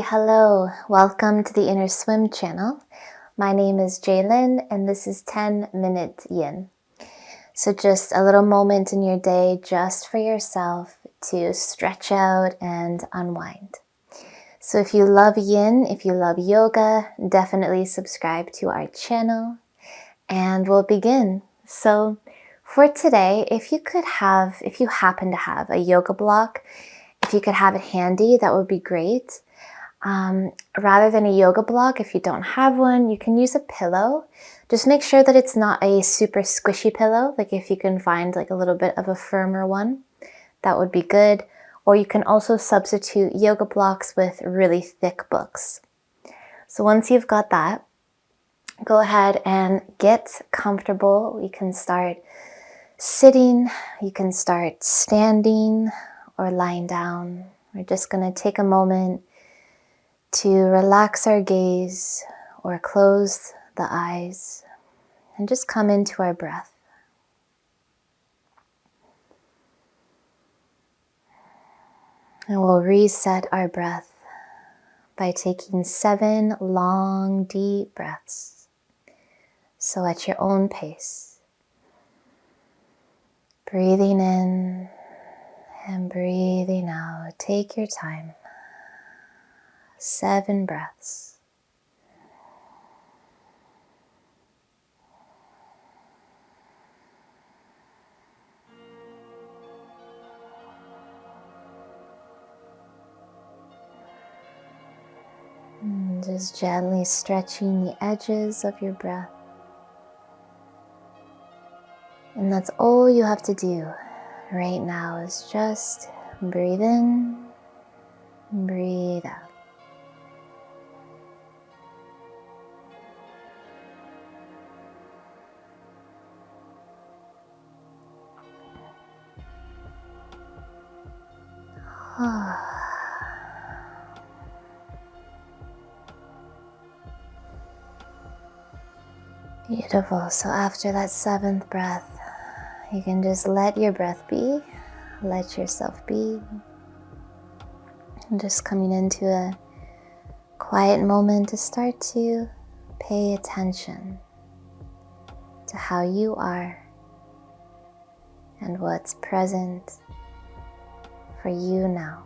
hello. Welcome to the Inner Swim channel. My name is Jaylyn and this is 10-minute Yin. So just a little moment in your day just for yourself to stretch out and unwind. So if you love Yin, if you love yoga, definitely subscribe to our channel and we'll begin. So for today, if you happen to have a yoga block, if you could have it handy, that would be great. Rather than a yoga block, if you don't have one, you can use a pillow. Just make sure that it's not a super squishy pillow. Like if you can find like a little bit of a firmer one, that would be good. Or you can also substitute yoga blocks with really thick books. So once you've got that, go ahead and get comfortable. You can start sitting, you can start standing or lying down. We're just going to take a moment to relax our gaze or close the eyes and just come into our breath. And we'll reset our breath by taking 7 long, deep breaths. So at your own pace, breathing in and breathing out. Take your time. 7 breaths. And just gently stretching the edges of your breath. And that's all you have to do right now is just breathe in, breathe out. Beautiful. So after that 7th breath, you can just let your breath be, let yourself be. And just coming into a quiet moment to start to pay attention to how you are and what's present for you now.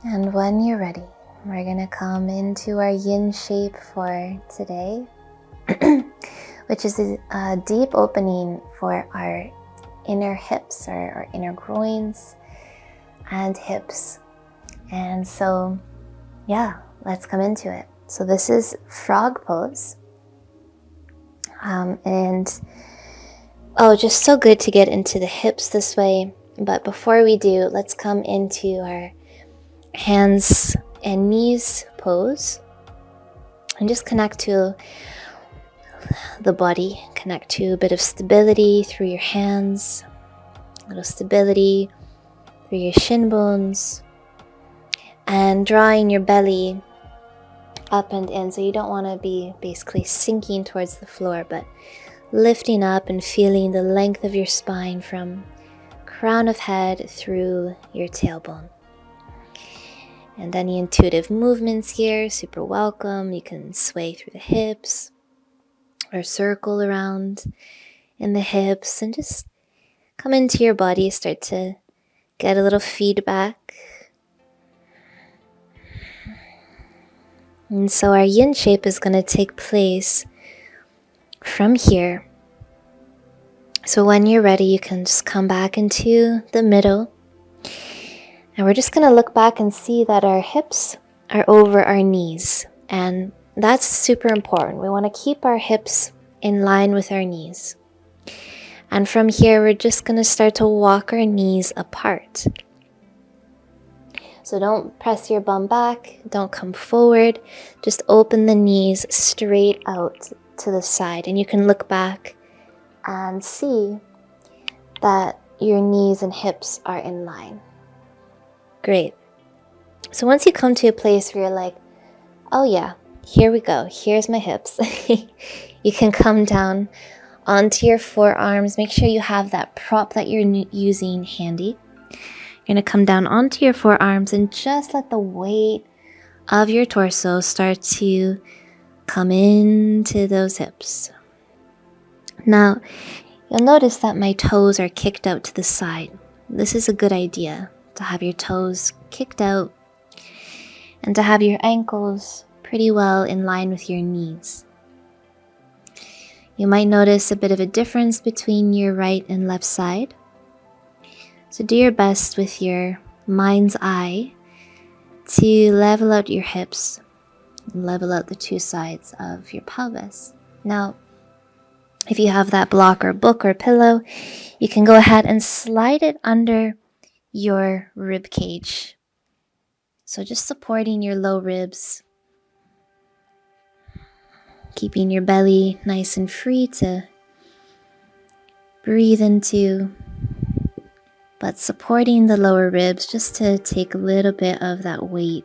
And when you're ready, we're going to come into our yin shape for today, which is a deep opening for our inner hips or our inner groins and hips. And so, yeah, let's come into it. So this is frog pose. Just so good to get into the hips this way. But before we do, let's come into our hands and knees pose and just connect to the body, connect to a bit of stability through your hands, a little stability through your shin bones, and drawing your belly up and in. So you don't want to be basically sinking towards the floor, but lifting up and feeling the length of your spine from crown of head through your tailbone. And any intuitive movements here, super welcome. You can sway through the hips or circle around in the hips and just come into your body, start to get a little feedback. And so our yin shape is going to take place from here. So when you're ready, you can just come back into the middle. And we're just going to look back and see that our hips are over our knees. And that's super important. We want to keep our hips in line with our knees. And from here, we're just going to start to walk our knees apart. So don't press your bum back. Don't come forward. Just open the knees straight out to the side. And you can look back and see that your knees and hips are in line. Great. So once you come to a place where you're like, oh yeah, here we go. Here's my hips. You can come down onto your forearms. Make sure you have that prop that you're using handy. You're going to come down onto your forearms and just let the weight of your torso start to come into those hips. Now, you'll notice that my toes are kicked out to the side. This is a good idea, to have your toes kicked out and to have your ankles pretty well in line with your knees. You might notice a bit of a difference between your right and left side. So do your best with your mind's eye to level out your hips, level out the two sides of your pelvis. Now, if you have that block or book or pillow, you can go ahead and slide it under your rib cage. So just supporting your low ribs, keeping your belly nice and free to breathe into, but supporting the lower ribs just to take a little bit of that weight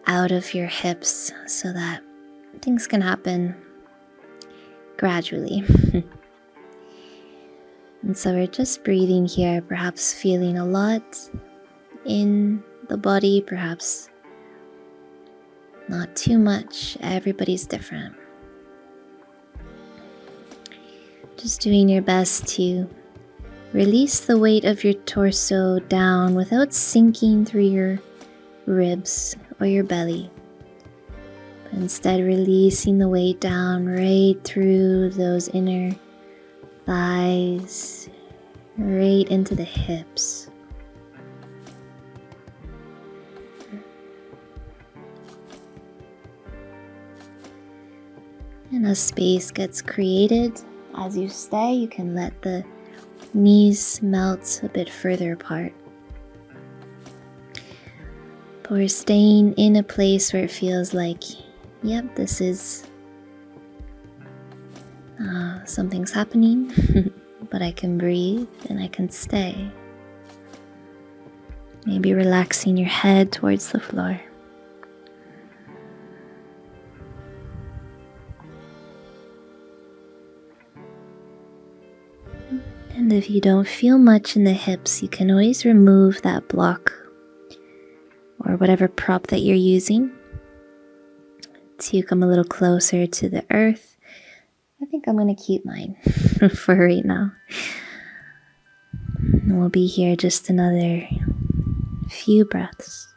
out of your hips so that things can happen gradually. And so we're just breathing here, perhaps feeling a lot in the body, perhaps not too much. Everybody's different. Just doing your best to release the weight of your torso down without sinking through your ribs or your belly. But instead releasing the weight down right through those inner thighs, right into the hips. And as space gets created, as you stay, you can let the knees melt a bit further apart. But we're staying in a place where it feels like, yep, this is something's happening, but I can breathe and I can stay. Maybe relaxing your head towards the floor. And if you don't feel much in the hips, you can always remove that block or whatever prop that you're using to come a little closer to the earth. I think I'm going to keep mine for right now. And we'll be here just another few breaths.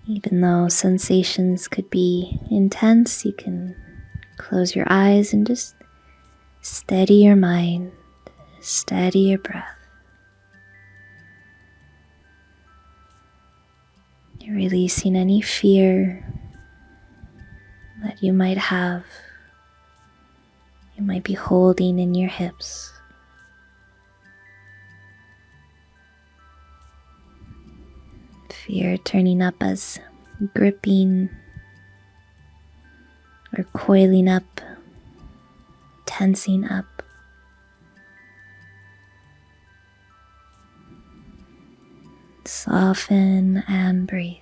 Even though sensations could be intense, you can close your eyes and just steady your mind, steady your breath. You're releasing any fear that you might have, you might be holding in your hips. Fear turning up as gripping or coiling up, tensing up. Soften and breathe.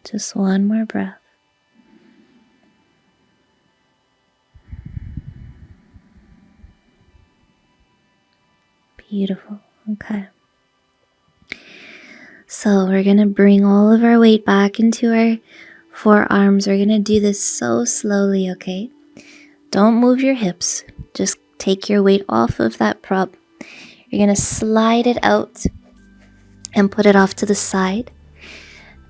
Just one more breath. Beautiful. Okay. So we're going to bring all of our weight back into our forearms. We're going to do this so slowly, okay? Don't move your hips. Just take your weight off of that prop. You're going to slide it out and put it off to the side.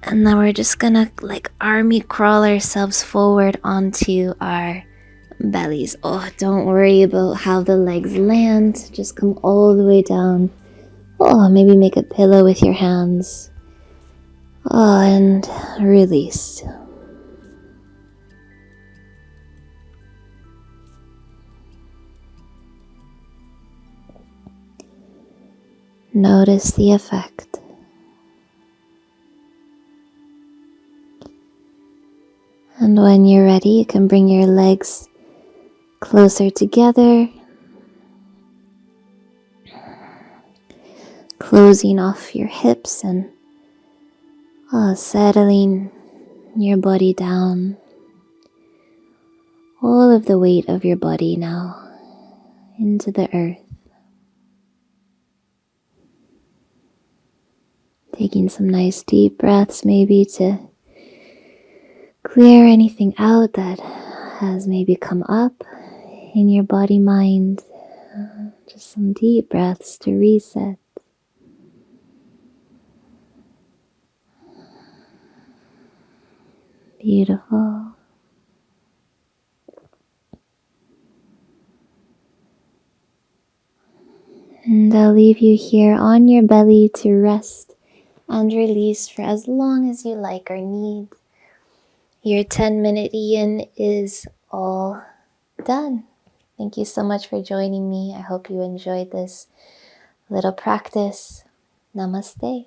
And then we're just going to like army crawl ourselves forward onto our bellies. Oh, don't worry about how the legs land. Just come all the way down. Oh, maybe make a pillow with your hands. Oh, and release. Notice the effect. And when you're ready, you can bring your legs closer together, closing off your hips and Settling your body down. All of the weight of your body now into the earth. Taking some nice deep breaths maybe to clear anything out that has maybe come up in your body, mind. Just some deep breaths to reset. Beautiful. And I'll leave you here on your belly to rest and release for as long as you like or need. Your 10-minute Yin is all done. Thank you so much for joining me. I hope you enjoyed this little practice. Namaste.